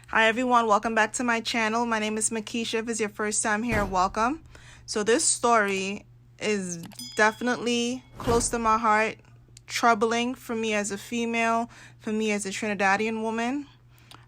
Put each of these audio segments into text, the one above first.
Hi everyone, welcome back to my channel. My name is MICKISHA. If it's your first time here, welcome. So this story is definitely close to my heart, troubling for me as a female, for me as a Trinidadian woman.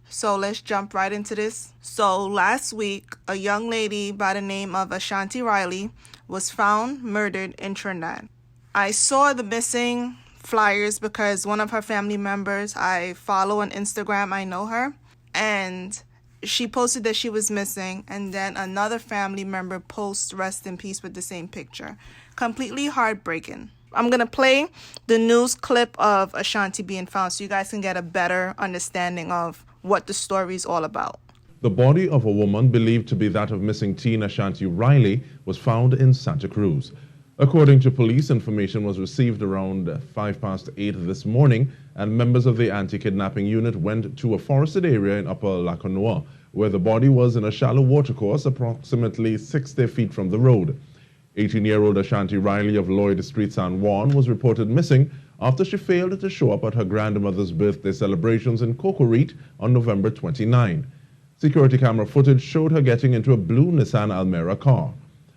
So let's jump right into this. So last week, a young lady by the name of Ashanti Riley was found murdered in Trinidad. I saw the missing flyers because one of her family members I follow on Instagram, I know her, and she posted that she was missing, and then another family member posts rest in peace with the same picture. Completely heartbreaking. I'm going to play the news clip of Ashanti being found so you guys can get a better understanding of what the story is all about. The body of a woman believed to be that of missing teen Ashanti Riley was found in Santa Cruz. According to police, information was received around 8:05 this morning, and members of the anti-kidnapping unit went to a forested area in Upper Laconoa, where the body was in a shallow watercourse approximately 60 feet from the road. 18-year-old Ashanti Riley of Lloyd Street, San Juan, was reported missing after she failed to show up at her grandmother's birthday celebrations in Cocoreet on November 29. Security camera footage showed her getting into a blue Nissan Almera car.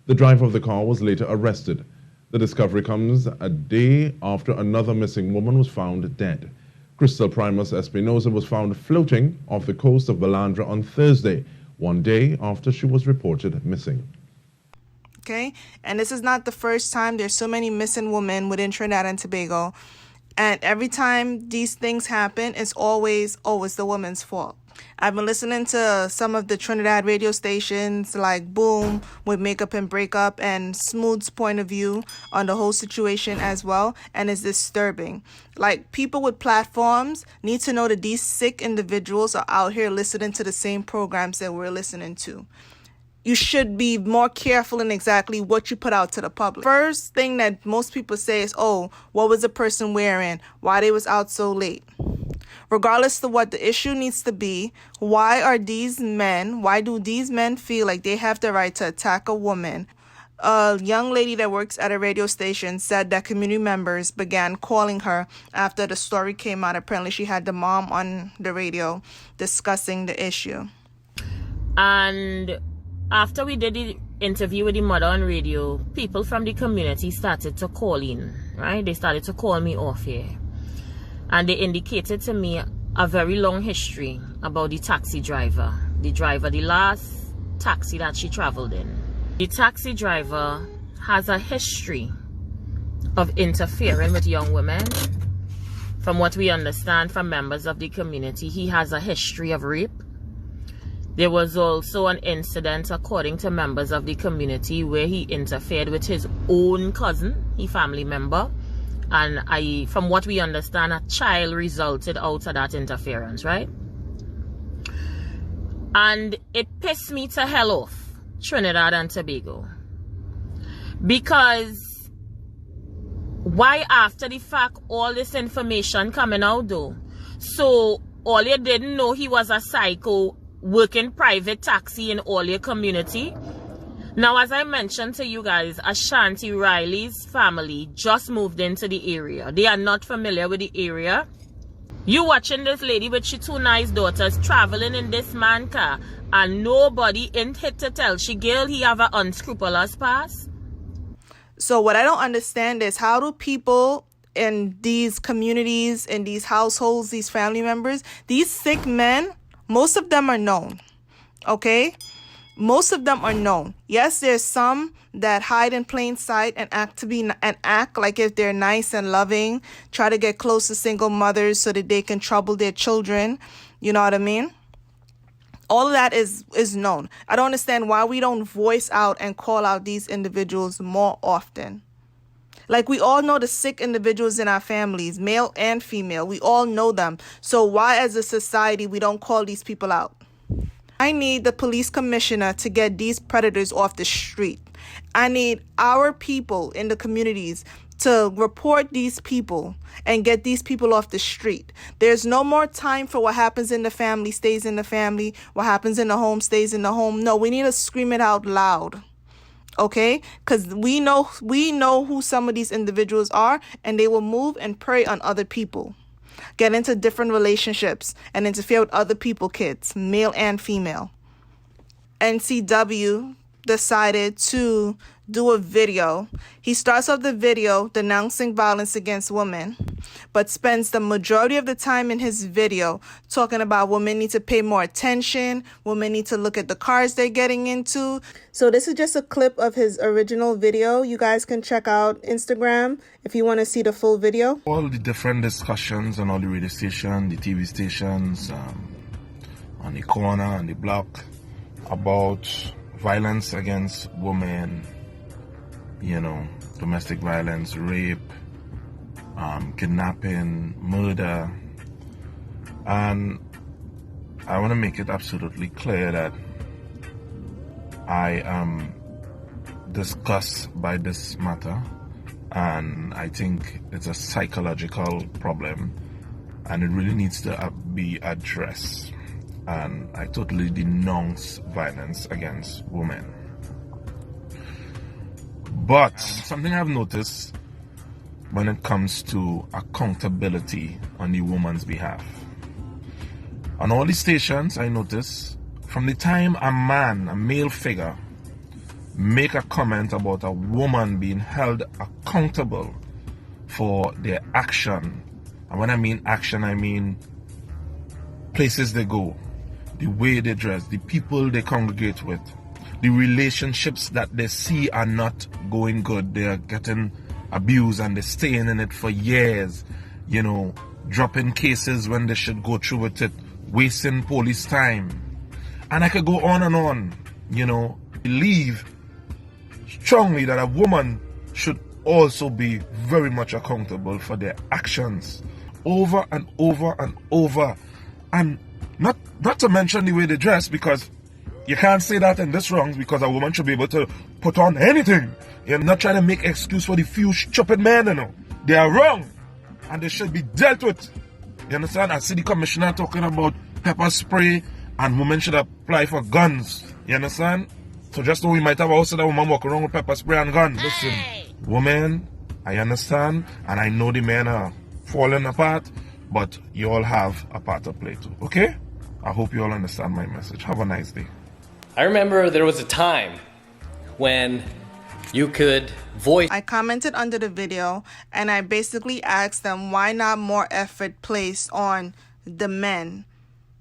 The driver of the car was later arrested. The discovery comes a day after another missing woman was found dead. Crystal Primus Espinosa was found floating off the coast of Balandra on Thursday, one day after she was reported missing. Okay, and this is not the first time. There's so many missing women within Trinidad and Tobago, and every time these things happen, it's always, oh, it's the woman's fault. I've been listening to some of the Trinidad radio stations like Boom with Makeup and Breakup and Smooth's point of view on the whole situation as well, and it's disturbing. Like, people with platforms need to know that these sick individuals are out here listening to the same programs that we're listening to. You should be more careful in exactly what you put out to the public. First thing that most people say is, oh, what was the person wearing? Why they was out so late? Regardless of what the issue needs to be, why do these men feel like they have the right to attack a woman? A young lady that works at a radio station said that community members began calling her after the story came out. Apparently she had the mom on the radio discussing the issue. And after we did the interview with the mother on radio, people from the community started to call in, right? They started to call me off here. And they indicated to me a very long history about the taxi driver. The last taxi that she traveled in. The taxi driver has a history of interfering with young women. From what we understand from members of the community, he has a history of rape. There was also an incident, according to members of the community, where he interfered with his own cousin, his family member. And from what we understand, a child resulted out of that interference, right? And it pissed me to hell off, Trinidad and Tobago. Because why after the fact all this information coming out though? So all you didn't know he was a psycho working private taxi in all your community? Now, as I mentioned to you guys, Ashanti Riley's family just moved into the area. They are not familiar with the area. You watching this lady with she two nice daughters traveling in this man car, and nobody ain't hit to tell she girl he have an unscrupulous past. So what I don't understand is, how do people in these communities, in these households, these family members, these sick men, most of them are known, okay? Most of them are known. Yes, there's some that hide in plain sight and act like if they're nice and loving, try to get close to single mothers so that they can trouble their children. You know what I mean? All of that is known. I don't understand why we don't voice out and call out these individuals more often. Like, we all know the sick individuals in our families, male and female. We all know them. So why as a society we don't call these people out? I need the police commissioner to get these predators off the street. I need our people in the communities to report these people and get these people off the street. There's no more time for what happens in the family stays in the family. What happens in the home stays in the home. No, we need to scream it out loud. Okay? Because we know who some of these individuals are, and they will move and prey on other people. get into different relationships, and interfere with other people's kids, male and female. NCW decided to do a video. He starts off the video denouncing violence against women, but spends the majority of the time in his video talking about women need to pay more attention, women need to look at the cars they're getting into. So this is just a clip of his original video. You guys can check out Instagram if you want to see the full video. All the different discussions on all the radio stations, the TV stations, on the corner, on the block, about violence against women, domestic violence, rape, kidnapping, murder. And I want to make it absolutely clear that I am disgusted by this matter, and I think it's a psychological problem and it really needs to be addressed. And I totally denounce violence against women. But something I've noticed when it comes to accountability on the woman's behalf. On all the stations, I notice from the time a man, a male figure, make a comment about a woman being held accountable for their action, and when I mean action, I mean places they go, the way they dress, the people they congregate with, the relationships that they see are not going good. They are getting abused and they're staying in it for years, dropping cases when they should go through with it, wasting police time. And I could go on and on, believe strongly that a woman should also be very much accountable for their actions over and over and over. And not to mention the way they dress, because you can't say that in this wrongs, because a woman should be able to put on anything. You're not trying to make excuse for the few stupid men, They are wrong and they should be dealt with. You understand? I see the commissioner talking about pepper spray and women should apply for guns. You understand? So just though we might have a house that woman walk around with pepper spray and guns. Listen, women, I understand, and I know the men are falling apart, but you all have a part to play too, okay? I hope you all understand my message. Have a nice day. I remember there was a time when you could voice. I commented under the video and I basically asked them why not more effort placed on the men.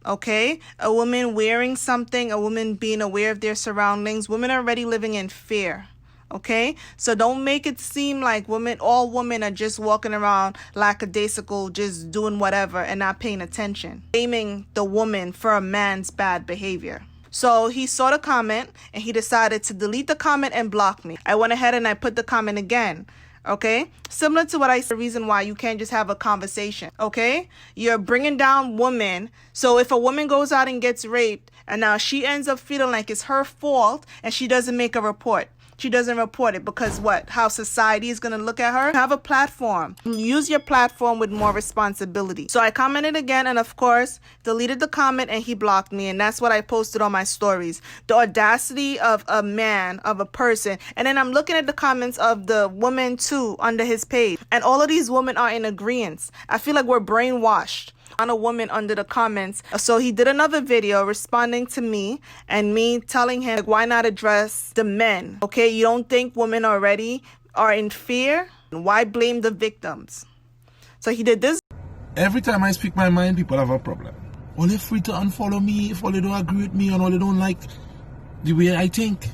Okay, a woman wearing something, a woman being aware of their surroundings. Women are already living in fear. Okay, so don't make it seem like all women are just walking around lackadaisical, just doing whatever and not paying attention, blaming the woman for a man's bad behavior. So he saw the comment and he decided to delete the comment and block me. I went ahead and I put the comment again. Okay, similar to what I said, the reason why you can't just have a conversation. Okay, you're bringing down women. So if a woman goes out and gets raped and now she ends up feeling like it's her fault and she doesn't make a report. She doesn't report it because what? How society is going to look at her? Have a platform. Use your platform with more responsibility. So I commented again and of course deleted the comment and he blocked me, and that's what I posted on my stories. The audacity of a man, of a person. And then I'm looking at the comments of the woman too under his page, and all of these women are in agreement. I feel like we're brainwashed. On a woman under the comments. So he did another video responding to me and me telling him, like, why not address the men? Okay, you don't think women already are in fear? Why blame the victims? So he did this. Every time I speak my mind, people have a problem. Well, they're free to unfollow me if all they don't agree with me and all they don't like the way I think.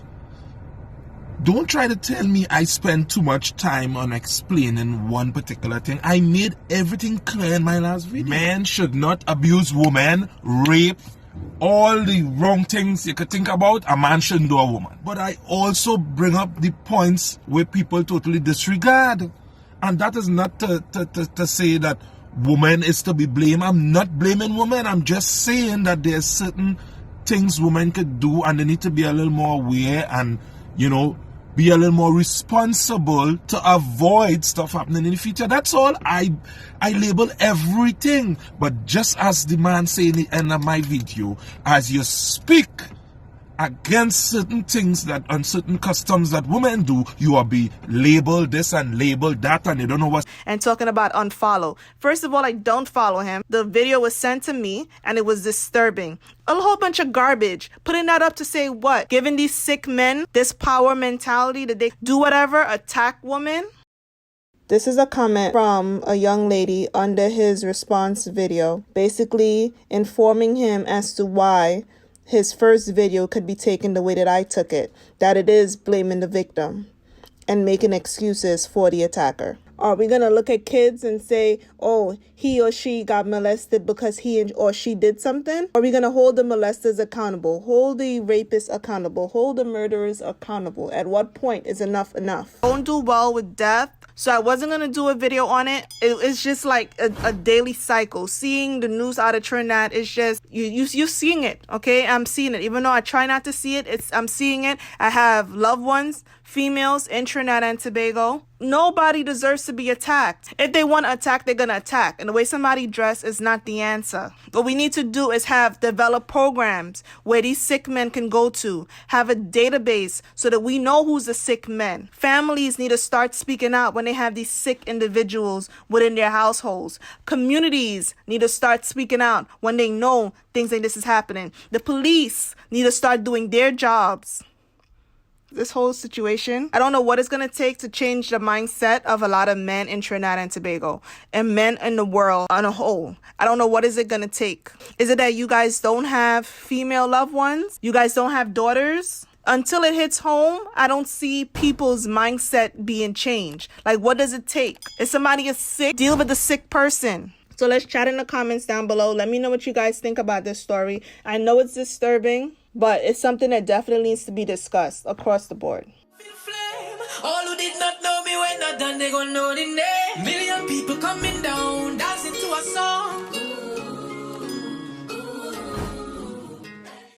Don't try to tell me I spend too much time on explaining one particular thing. I made everything clear in my last video. Men should not abuse women, rape, all the wrong things you could think about. A man shouldn't do a woman. But I also bring up the points where people totally disregard. And that is not to say that woman is to be blamed. I'm not blaming women. I'm just saying that there's certain things women could do and they need to be a little more aware and, be a little more responsible to avoid stuff happening in the future. That's all. I label everything. But just as the man said in the end of my video, as you speak against certain things that and certain customs that women do, you are be labeled this and labeled that, and they don't know what. And talking about unfollow. First of all, I don't follow him. The video was sent to me and it was disturbing. A whole bunch of garbage. Putting that up to say what? Giving these sick men this power mentality that they do whatever, attack women? This is a comment from a young lady under his response video, basically informing him as to why his first video could be taken the way that I took it, that it is blaming the victim and making excuses for the attacker. Are we going to look at kids and say, oh, he or she got molested because he or she did something? Are we going to hold the molesters accountable, hold the rapists accountable, hold the murderers accountable? At what point is enough enough? Don't do well with death. So I wasn't going to do a video on it. It's just like a daily cycle. Seeing the news out of Trinidad is just, you're seeing it, okay? I'm seeing it. Even though I try not to see it, I'm seeing it. I have loved ones, females in Trinidad and Tobago. Nobody deserves to be attacked. If they want to attack, they're going to attack. And the way somebody dress is not the answer. What we need to do is develop programs where these sick men can go to, have a database so that we know who's the sick men. Families need to start speaking out when they have these sick individuals within their households. Communities need to start speaking out when they know things like this is happening. The police need to start doing their jobs. This whole situation, I don't know what it's going to take to change the mindset of a lot of men in Trinidad and Tobago and men in the world on a whole. I don't know what is it going to take. Is it that you guys don't have female loved ones? You guys don't have daughters? Until it hits home, I don't see people's mindset being changed. Like, what does it take? If somebody is sick, deal with the sick person. So let's chat in the comments down below. Let me know what you guys think about this story. I know it's disturbing, but it's something that definitely needs to be discussed across the board. All who did not know me when not done, they gon' know the name.